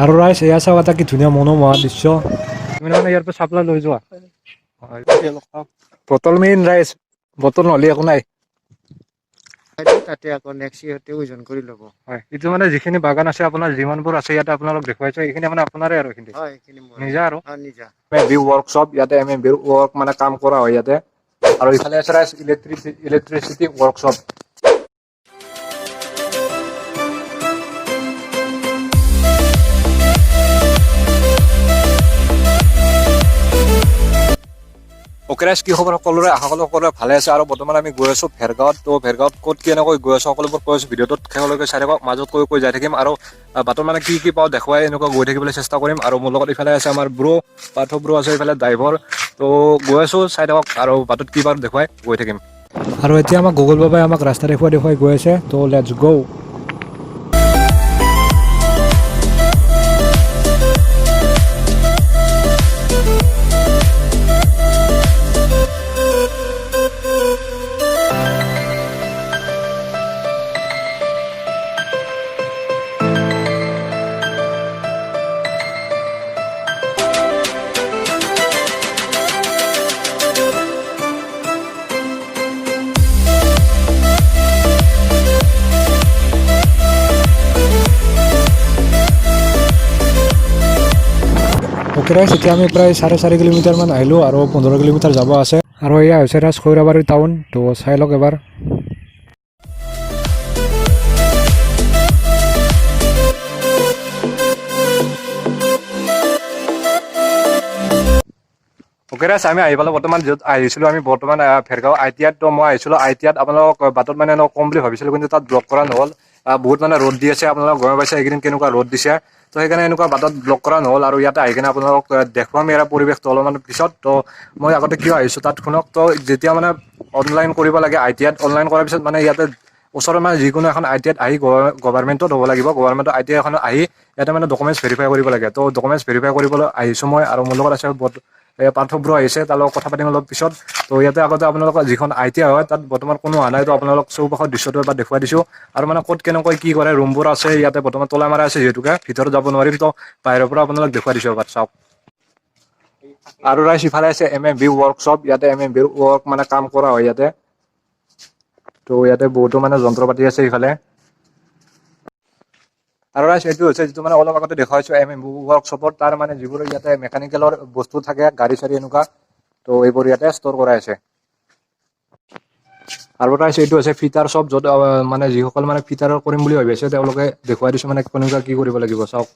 আৰু ৰাইজ এয়া চাওঁ এটা কি ধুনীয়া মনোমোহা দৃশ্য তুমি মানে ইয়াৰ পৰা চাপ্লাই লৈ যোৱা বটল মেইন ৰাইজ বটল নহ'লে একো নাই তাতে আকৌ নেক্সট ইয়েৰতে ওজন কৰি ল'ব হয় এইটো মানে যিখিনি বাগান আছে আপোনাৰ যিমানবোৰ আছে ইয়াতে আপোনালোক দেখুৱাইছে এইখিনি মানে আপোনাৰে আৰু এইখিনি হয় এইখিনি মোৰ নিজা আৰু নিজা ৱৰ্কশ্বপ ইয়াতে ৱৰ্ক মানে কাম কৰা হয় ইয়াতে আৰু ইফালে আছে ৰাইজ ইলেক্ট্ৰিচিটি ৱৰ্কশ্বপ অ'কে ৰাইজ কি খবৰ সকলোৰে আশা কৰোঁ সকলোৰে ভালে আছে আৰু বৰ্তমান আমি গৈ আছোঁ ভেৰগাঁৱত তো ভেৰগাঁৱত ক'ত কেনেকৈ গৈ আছোঁ সকলোবোৰ কৈ আছোঁ ভিডিঅ'টোত শেষলৈকে চাই থাকক মাজত কৈ যাই থাকিম আৰু বাটত মানে কি পাওঁ দেখুৱাই এনেকুৱা গৈ থাকিবলৈ চেষ্টা কৰিম আৰু মোৰ লগত ইফালে আছে আমাৰ পাৰ্থ ব্ৰ আছে ইফালে ড্ৰাইভাৰ তো গৈ আছোঁ চাই থাকক আৰু বাটত কি পাওঁ দেখুৱাই গৈ থাকিম আৰু এতিয়া আমাক গুগল বাবাই আমাক ৰাস্তা দেখুৱাই গৈ আছে তো লেটছ গো ৰাইজ এতিয়া আমি প্ৰায় 4.5 কিলোমিটাৰমান আহিলোঁ আৰু 15 কিলোমিটাৰ যাব আছে আৰু এয়া হৈছে ৰাইজ খৈৰাবাৰী টাউন তো চাই লওক এবাৰ অ'কে ৰাইজ আমি আহি পালোঁ বৰ্তমান য'ত আহিছিলোঁ আমি বৰ্তমান ভেৰগাঁও ITI তো মই আহিছিলোঁ ITI আপোনালোক বাটত মানে কম বুলি ভাবিছিলোঁ কিন্তু তাত ব্লক কৰা নহ'ল বহুত মানে ৰ'দ দি আছে আপোনালোক গম পাইছে এইকেইদিন কেনেকুৱা ৰ'দ দিছে তো সেইকাৰণে এনেকুৱা বাটত ব্লক কৰা নহ'ল আৰু ইয়াতে আহি কিনে আপোনালোক দেখুৱাম ইয়াৰ পৰিৱেশটো অলপমান পিছত তো মই আগতে কিয় আহিছোঁ তাত শুনক তো যেতিয়া মানে অনলাইন কৰিব লাগে ITI অনলাইন কৰাৰ পিছত মানে ইয়াতে ওচৰৰ মানে যিকোনো এখন ITI আহি গভৰ্ণমেণ্টত হ'ব লাগিব গভৰ্ণমেণ্টৰ ITI এখন আহি ইয়াতে মানে ডকুমেণ্টছ ভেৰিফাই কৰিব লাগে তো ডকুমেণ্টছ ভেৰিফাই কৰিবলৈ আহিছোঁ মই আৰু মোৰ লগত আছে পাৰ্থ ব্ৰ আহিছে তাৰ লগত কথা পাতিম অলপ পিছত তো ইয়াতে আগতে আপোনালোকৰ যিখন ITI হয় তাত বৰ্তমান কোনো অহা নাই তো আপোনালোক চৌপাশৰ দৃশ্যটো এবাৰ দেখুৱাই দিছোঁ আৰু মানে ক'ত কেনেকৈ কি কৰে ৰুমবোৰ আছে ইয়াতে বৰ্তমান তলা মাৰা আছে যিহেতুকে ভিতৰত যাব নোৱাৰিম তো বাহিৰৰ পৰা আপোনালোক দেখুৱাই দিছোঁ এবাৰ চাওক আৰু ৰাইজ ইফালে আছে ৱৰ্কশ্বপ ইয়াতে ৱৰ্ক মানে কাম কৰা হয় ইয়াতে তো ইয়াতে বহুতো মানে যন্ত্ৰ পাতি আছে ইফালে আৰু ৰাইজ এইটো হৈছে যিটো মানে অলপ আগতে দেখুৱাইছোঁ ৱৰ্কশ্বপত তাৰ মানে যিবোৰ ইয়াতে মেকানিকেলৰ বস্তু থাকে গাড়ী চাড়ী এনেকুৱা তো এইবোৰ ইয়াতে ষ্ট'ৰ কৰা আছে আৰু ৰাইজ এইটো হৈছে ফিটাৰ শ্বপ য'ত মানে যিসকল মানে ফিটাৰ কৰিম বুলি ভাবি আছে তেওঁলোকে দেখুৱাই দিছোঁ মানে কেনেকুৱা কি কৰিব লাগিব চাওক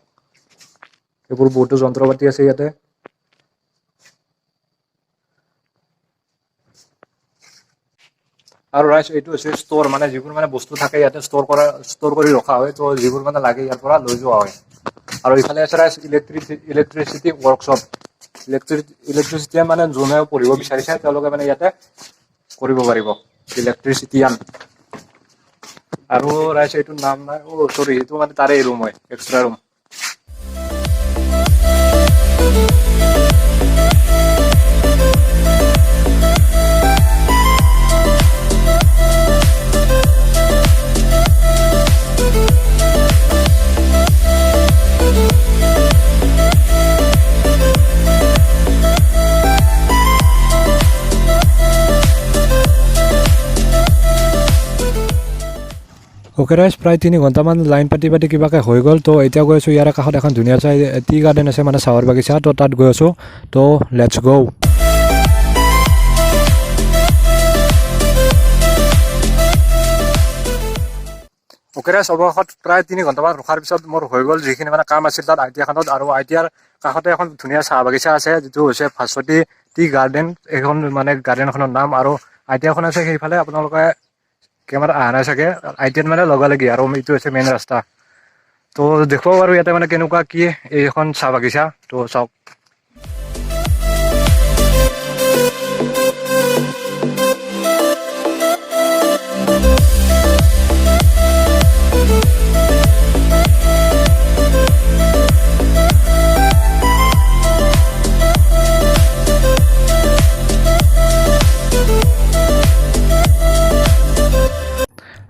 এইবোৰ বহুতো যন্ত্ৰ পাতি আছে ইয়াতে আৰু ৰাইজ এইটো হৈছে ষ্ট'ৰ মানে যিবোৰ মানে বস্তু থাকে ইয়াতে ষ্ট'ৰ কৰি ৰখা হয় তো যিবোৰ মানে লাগে ইয়াৰ পৰা লৈ যোৱা হয় আৰু ইফালে আছে ৰাইজ ইলেক্ট্ৰিচিটি ৱৰ্কশ্বপ ইলেক্ট্ৰিচিটিয়ান মানে যোনে পঢ়িব বিচাৰিছে তেওঁলোকে মানে ইয়াতে কৰিব পাৰিব ইলেক্ট্ৰিচিটিয়ান আৰু ৰাইজ এইটো নাম নাই চৰি এইটো মানে তাৰে ৰুম হয় এক্সট্ৰা ৰুম অ'কে ৰাইজ প্ৰায় 3 ঘণ্টামান লাইন পাতি কিবাকৈ হৈ গ'ল তো এতিয়া গৈ আছোঁ ইয়াৰ কাষত এখন ধুনীয়া চাই টি গাৰ্ডেন আছে মানে চাহৰ বাগিচা তো তাত গৈ আছোঁ তো লেটছ গো অ'কে ৰাইজ অৱশেষত প্ৰায় 3 ঘণ্টামান ৰখাৰ পিছত মোৰ হৈ গ'ল যিখিনি মানে কাম আছিল তাত ITI খনত আৰু ITIৰ কাষতে এখন ধুনীয়া চাহ বাগিচা আছে যিটো হৈছে ভাস্বতী টি গাৰ্ডেন এইখন মানে গাৰ্ডেনখনৰ নাম আৰু ITI খন আছে সেইফালে আপোনালোকে কেমেৰা অহা নাই চাগে ITI মানে লগালগি আৰু এইটো হৈছে মেইন ৰাস্তা তো দেখুৱাও আৰু ইয়াতে মানে কেনেকুৱা কি এইখন চাহ বাগিচা তো চাওক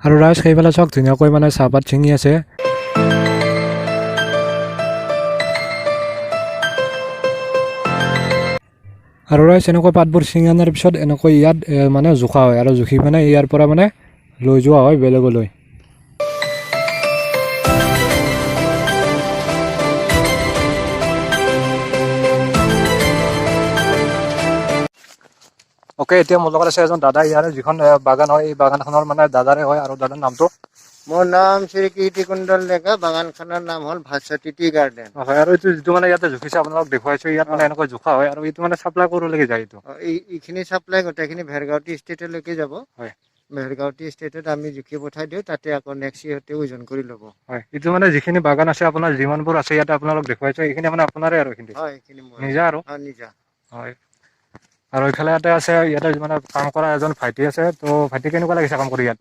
আৰু ৰাইজ সেইফালে চাওক ধুনীয়াকৈ মানে চাহপাত ছিঙি আছে আৰু ৰাইজ এনেকৈ পাতবোৰ ছিঙি অনাৰ পিছত এনেকৈ ইয়াত মানে জোখা হয় আৰু জুখি মানে ইয়াৰ পৰা মানে লৈ যোৱা হয় বেলেগলৈ। অ'কে, এতিয়া মোৰ লগত আছে এজন দাদা। ইয়াৰে যিখন বাগান হয় এই বাগানখনৰ মানে দাদাৰে হয়। আৰু দাদাৰ নামটো? মোৰ নাম শ্ৰী কীৰ্তি কুণ্ডল ডেকা। বাগানখনৰ নাম হ'ল ভাস্বতী টি গাৰ্ডেন। হয়, আৰু এইটো যিটো মানে ইয়াতে জুখিছে আপোনালোক দেখুৱাইছো, ইয়াত মানে এনেকৈ জোখা হয় আৰু এইটো মানে চাপ্লাই কৰোলৈকে যায় এইটো। এইখিনি চাপ্লাই গোটেইখিনি ভেৰগাঁও টি ষ্টেটলৈকে যাব। হয়, ভেৰগাঁও টি ষ্টেটত আমি জুখি পঠাই দিওঁ, তাতে আকৌ নেক্সট ইহঁতে ওজন কৰি ল'ব। হয়, এইটো মানে যিখিনি বাগান আছে আপোনাৰ যিমানবোৰ আছে ইয়াতে আপোনালোক দেখুৱাইছে এইখিনি মানে আপোনাৰে আৰু এইখিনি হয়, এইখিনি মোৰ নিজা আৰু নিজা। হয়। আৰু এইফালে ইয়াতে আছে, ইয়াতে মানে কাম কৰা এজন ভাইটি আছে। তো ভাইটি কেনেকুৱা লাগিছে কাম কৰি ইয়াত?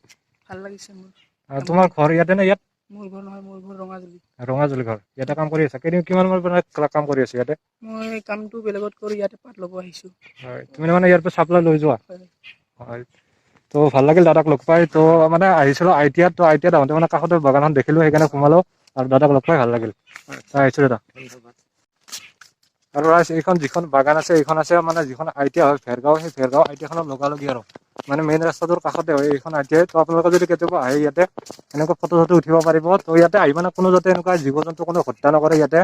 ভাল লাগিছে মোৰ। তোমাৰ ঘৰ ইয়াতে নে ইয়াত? মোৰ ঘৰ নহয়, মোৰ ঘৰ ৰঙাজুলি। ৰঙাজুলি ঘৰ। ইয়াতে কাম কৰি আছা? কিমান মানৰ পৰা কাম কৰি আছা ইয়াতে? মই কামটো বেলেগত কৰি ইয়াতে পাত ল'ব আহিছো। হয়, তুমি মানে ইয়াৰ পৰা চাপ্লাই লৈ যোৱা? হয়। হয়, তো ভাল লাগিল দাদাক লগ পাই। তো মানে আহিছিলো ITI-ত, তো ITI-ত আহোঁতে মানে কাষতে বাগানখন দেখিলো, সেইকাৰণে সোমালো আৰু দাদাক লগ পাই ভাল লাগিল। আহিছো দাদা। ধন্যবাদ। আৰু ৰাইজ এইখন যিখন বাগান আছে এইখন আছে মানে যিখন ITI হয় ভেৰগাঁও, সেই ভেৰগাঁও ITI-খনৰ লগালগি আৰু মানে মেইন ৰাস্তাটোৰ কাষতে হয় এইখন ITI। তো আপোনালোকে যদি কেতিয়াবা আহে ইয়াতে এনেকুৱা ফটো উঠিব পাৰিব। তো ইয়াতে আহি মানে কোনো যাতে এনেকুৱা জীৱ-জন্তু কোনো হত্যা নকৰে ইয়াতে,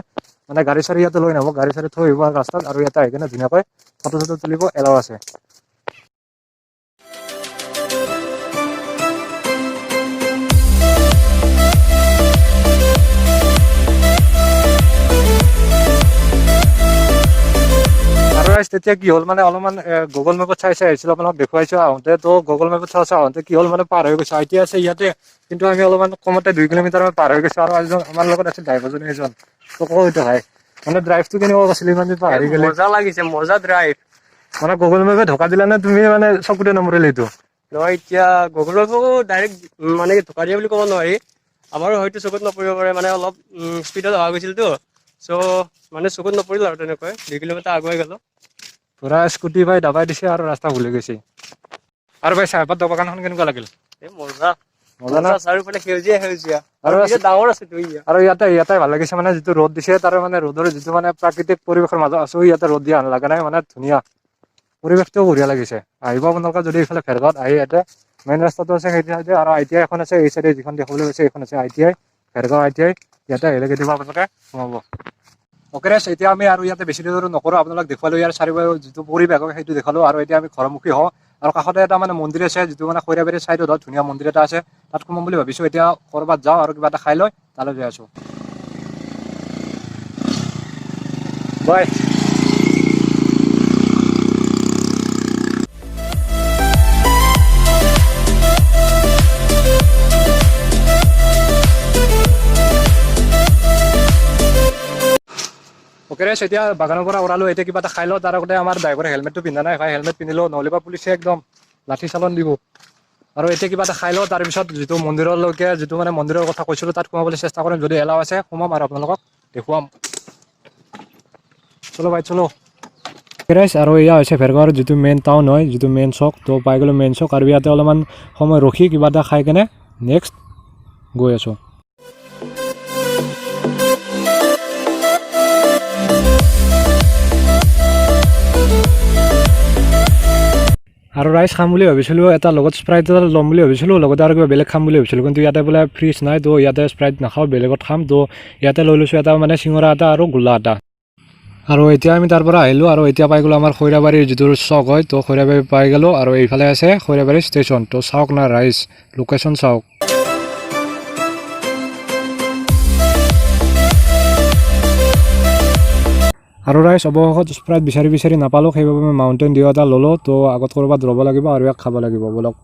মানে গাড়ী-চাড়ী ইয়াতে লৈ নাহব, গাড়ী-চাড়ী থৈ আহিব ৰাস্তাত আৰু ইয়াতে আহি কিনে ধুনীয়াকৈ ফটো তুলিব এলাও আছে। তেতিয়া কি হ'ল মানে অলপমান গুগল মেপত চাই আহিছিলো, আপোনাক দেখুৱাইছো আহোঁতে। তো গুগল মেপত আহোঁতে কি হ'ল মানে পাৰ হৈ গৈছো। ITI আছে ইয়াতে, কিন্তু আমি অলপমান কমতে 2 কিলোমিটাৰ পাৰ হৈ গৈছো। আৰু আমাৰ লগত আছিল ড্ৰাইভাৰজনী এজন। তো কওঁ এইটো ভাই মানে ড্ৰাইভটো কেনেকুৱা কৰিছিল ইমান দিন পাহৰি গ'লে? মজা লাগিছে, মজা ড্ৰাইভ। মানে গুগল মেপে ধোকা দিলা নে তুমি মানে চকুতে নমৰিলে এইটো? নহয়, এতিয়া গুগল মেপো ডাইৰেক্ট মানে ধোকা দিয়া বুলি ক'ব নোৱাৰি। আমাৰো হয়তো চকুত নপৰিব পাৰে, মানে অলপ স্পীডত অহা গৈছিলতো। চ' মানে চকুত নপৰিল আৰু তেনেকৈ 2 কিলোমিটাৰ আগুৱাই গ'লো। পুৰা স্কুটি বাই দাবাই দিছে আৰু ৰাস্তা ভুলি গৈছে। আৰু ভাই চাহপাত বাগানখন কেনেকুৱা লাগিল? মজা মজা না? চাৰিওফালে সেউজীয়া সেউজীয়া আৰু আৰু বিৰাট ডাঙৰ আছে তো ইয়াত। আৰু ইয়াতে ভাল লাগিছে মানে যিটো ৰ'দ দিছে তাৰে মানে ৰ'দৰ যিটো মানে প্ৰাকৃতিক পৰিৱেশৰ মাজত আছো, ইয়াতে ৰ'দ দিয়া লগা নাই, মানে ধুনীয়া পৰিৱেশটোও বঢ়িয়া লাগিছে। আহিব আপোনালোকে যদি এইফালে ভেৰগাঁৱত আহি, ইয়াতে মেইন ৰাস্তাটো আছে সেইটো চাইডে, আৰু ITI এখন আছে এই চাইডে যিখন দেখিবলৈ গৈছে এইখন আছে ITI, ভেৰগাঁও ITI। ইয়াতে আহিলে কেতিয়াবা আপোনালোকে সোমাব। অ'কে ৰাইজ, এতিয়া আমি আৰু ইয়াতে বেছি দূৰ নকৰোঁ, আপোনালোক দেখুৱালো ইয়াৰ চাৰিওফালে যিটো পৰিৱেশ সেইটো দেখালো। আৰু এতিয়া আমি ঘৰমুখী হওঁ আৰু কাষতে এটা মানে মন্দিৰ আছে, যিটো মানে খৈৰাবাৰীৰ চাইডত ধুনীয়া মন্দিৰ এটা আছে, তাত সোমাম বুলি ভাবিছো। এতিয়া ক'ৰবাত যাওঁ আৰু কিবা এটা খাই লৈ তালৈ যাই আছো। বাই। অ'কে ৰাইজ, এতিয়া বাগানৰ পৰা ওলালো, এতিয়া কিবা এটা খাই লওঁ। তাৰ আগতে আমাৰ ড্ৰাইভাৰে হেলমেটটো পিন্ধা নাই ভাই, হেলমেট পিন্ধিলো নহ'লে বা পুলিচে একদম লাঠি চালন দিব। আৰু এতিয়া কিবা এটা খাই লওঁ, তাৰপিছত যিটো মন্দিৰলৈকে যিটো মানে মন্দিৰৰ কথা কৈছিলোঁ তাত সোমাবলৈ চেষ্টা কৰিম। যদি এলাও আছে সোমাম আৰু আপোনালোকক দেখুৱাম। চলো ভাই চলো। ৰাইজ, আৰু এয়া হৈছে ভেৰগাঁৱৰ যিটো মেইন টাউন হয়, যিটো মেইন চক। তো পাই গ'লো মেইন চক, আৰু ইয়াতে অলপমান সময় ৰখি কিবা এটা খাই কেনে নেক্সট গৈ আছোঁ। আৰু ৰাইচ খাম বুলি ভাবিছিলোঁ, এটা লগত স্প্ৰাইট এটা ল'ম বুলি ভাবিছিলোঁ, লগতে আৰু কিবা বেলেগ খাম বুলি ভাবিছিলোঁ, কিন্তু ইয়াতে বোলে ফ্ৰিজ নাই। তো ইয়াতে স্প্ৰাইট নাখাওঁ, বেলেগত খাম। তো ইয়াতে লৈ লৈছোঁ এটা মানে চিঙৰা এটা আৰু গোল্লা এটা। আৰু এতিয়া আমি তাৰ পৰা আহিলোঁ, আৰু এতিয়া পাই গ'লোঁ আমাৰ খৈৰাবাৰীৰ যিটো চক হয়। তো খৈৰাবাৰী পাই গ'লোঁ, আৰু এইফালে আছে খৈৰাবাৰী ষ্টেচন। তো চাওক না ৰাইজ, লোকেশ্যন চাওক। আৰু ৰাইজ, অৱশেষত স্প্ৰাইট বিচাৰি নাপালোঁ, সেইবাবে মই মাউণ্টেইন ডিউ এটা ল'লোঁ। তো আগত ক'ৰবাত ৰ'ব লাগিব আৰু ইয়াক খাব লাগিব, বলক।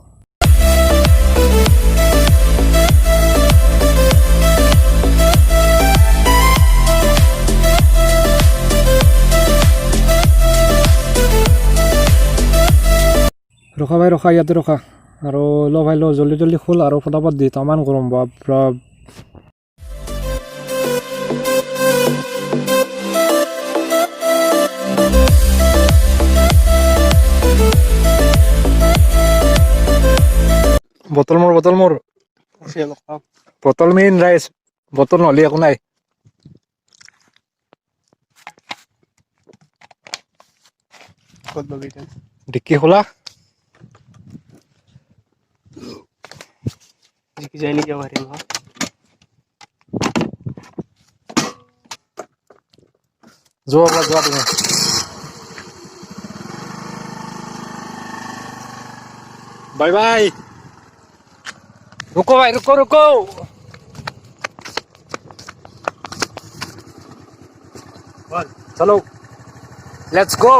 ৰখা ভাই ৰখা, ইয়াতে ৰখা। আৰু ল ভাই ল, জল্দি খোল আৰু ফটাফট দি, তামান গৰম বাপৰা। বটল মোৰ বটল মেইন ৰাইজ, বটল নহ'লে একো নাই। ক'ত ল'বি এতিয়া ডিক্কি খোলা জিকি যায় নেকি আমাৰ হেৰি যোৱা তুমি बाय बाय रुको भाई रुको चलो लेट्स गो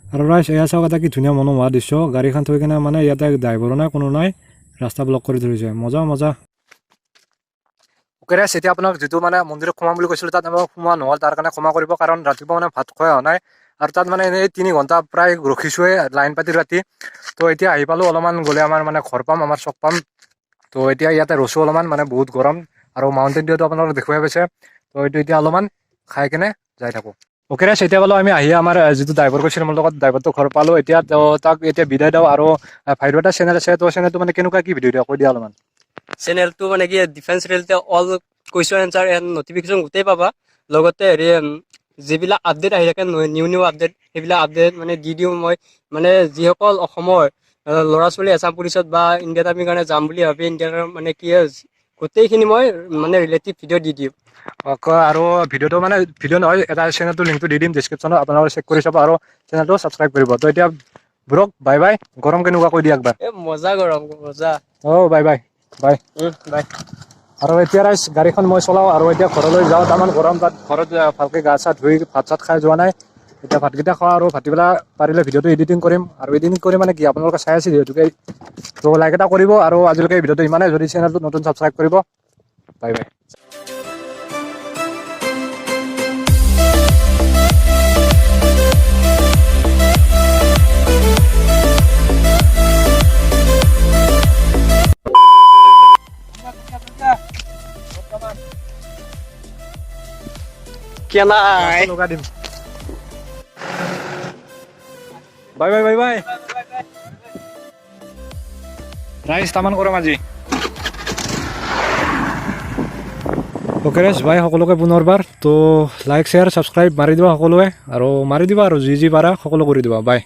আৰু ৰাইজ এয়া চাওক এটা কি ধুনীয়া মনোমোহা দৃশ্য গাড়ীখন থৈ কিনে মানে ইয়াতে ড্ৰাইভাৰো নাই কোনো নাই ৰাস্তা ব্লক কৰি ধৰিছে মজা ওকে ৰাইজ এতিয়া আপোনাক যিটো মানে মন্দিৰত সোমাম বুলি কৈছিলোঁ তাত আমাৰ সোমোৱা নহ'ল তাৰ কাৰণে ক্ষমা কৰিব কাৰণ ৰাতিপুৱা মানে ভাত খোৱা হোৱা নাই আৰু তাত মানে এনেই 3 ঘণ্টা প্ৰায় ৰখিছোৱে লাইন পাতি ৰাতি তো এতিয়া আহি পালোঁ অলপমান গ'লে আমাৰ মানে ঘৰ পাম আমাৰ চক পাম তো এতিয়া ইয়াতে ৰৈছোঁ অলপমান মানে বহুত গৰম আৰু মাউণ্টেইন ডিউটো আপোনালোকে দেখুৱাই পাইছে তো এইটো এতিয়া অলপমান খাই কেনে যাই থাকোঁ ওকে ৰাইজ এতিয়া বোলো আমি আহি আমাৰ যিটো ড্ৰাইভাৰ কৈছিল মোৰ লগত ড্ৰাইভাৰটো ঘৰ পালোঁ এতিয়া তাক এতিয়া বিদায় দিওঁ আৰু ভাইদেউ এটা চেনেল আছে তো চেনেলটো মানে কেনেকুৱা কি ভিডিঅ' দিয়া কৈ দিয়া অলপমান চেনেলটো মানে কি defence related all question answer and notification গোটেই পাবা লগতে হেৰি যিবিলাক আপডেট আহি থাকে নিউ আপডেট সেইবিলাক আপডেট মানে দি দিওঁ মই মানে যিসকল অসমৰ ল'ৰা ছোৱালী আছাম পুলিচত বা ইণ্ডিয়ান আৰ্মিৰ কাৰণে যাম বুলি ভাবি ইণ্ডিয়াৰ মানে কি গোটেইখিনি মই মানে ৰিলেটিভ ভিডিঅ' দি দিওঁ আৰু ভিডিঅ'টো মানে ভিডিঅ' নহয় এটা চেনেলটো লিংকটো দি দিম ডেছক্ৰিপশ্যনত আপোনালোকে চেক কৰি চাব আৰু চেনেলটো ছাবস্ক্ৰাইব কৰিব তো এতিয়া ব্ৰক বাই বাই গৰম কেনেকুৱা কৈ দিয়া একবাৰ মজা গৰম মজা বাই বাই বাই বাই আৰু এতিয়া ৰাইজ গাড়ীখন মই চলাওঁ আৰু এতিয়া ঘৰলৈ যাওঁ তাৰমান গৰম তাত ঘৰত ভালকৈ গা চা ধুই ভাত চাত খাই যোৱা নাই এতিয়া ভাতকেইটা খোৱা আৰু ভাটিবেলা পাৰিলে ভিডিঅ'টো এডিটিং কৰিম আৰু এডিটিং কৰি মানে কি আপোনালোকে চাই আছে যিহেতুকে তো লাইক এটা কৰিব আৰু আজিলৈকে ভিডিঅ'টো ইমানেই যদি চেনেলটো নতুন ছাবস্ক্ৰাইব কৰিব বাই বাই কেনাই লগাই দিম বাই বাই বাই বাই ৰাইজ তামান কৰম আজি অ'কে ৰাইজ বাই সকলোকে পুনৰবাৰ তো লাইক শ্বেয়াৰ ছাবস্ক্ৰাইব মাৰি দিবা সকলোৱে আৰু মাৰি দিবা আৰু যি পাৰা সকলো কৰি দিবা বাই